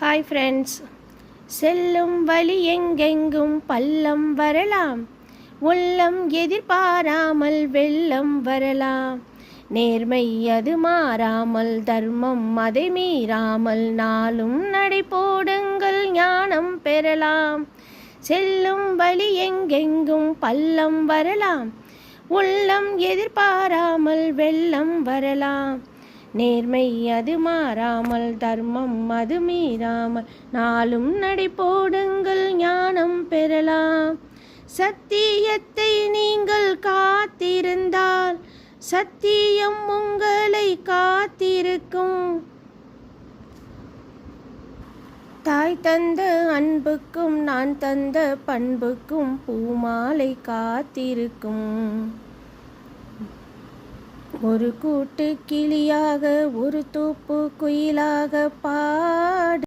Hi friends. செல்லும் வழி எங்கெங்கும் பள்ளம் வரலாம், உள்ளம் எதிர்பாராமல் வெள்ளம் வரலாம். நேர்மை அது மாறாமல், தர்மம் அதை மீறாமல், நாளும் நடை போடுங்கள் ஞானம் பெறலாம். செல்லும் வழி எங்கெங்கும் பள்ளம் வரலாம், உள்ளம் எதிர்பாராமல் வெள்ளம் வரலாம். நேர்மை அது மாறாமல், தர்மம் அது மீறாமல், நாளும் நடை போடுங்கள் ஞானம் பெறலாம். சத்தியத்தை நீங்கள் காத்திருந்தால் சத்தியம் உங்களை காத்திருக்கும். தாய் தந்த அன்புக்கும் நான் தந்த பண்புக்கும் பூமாலை காத்திருக்கும். ஒரு கூட்டு கிளியாக ஒரு தூப்பு குயிலாக பாடு.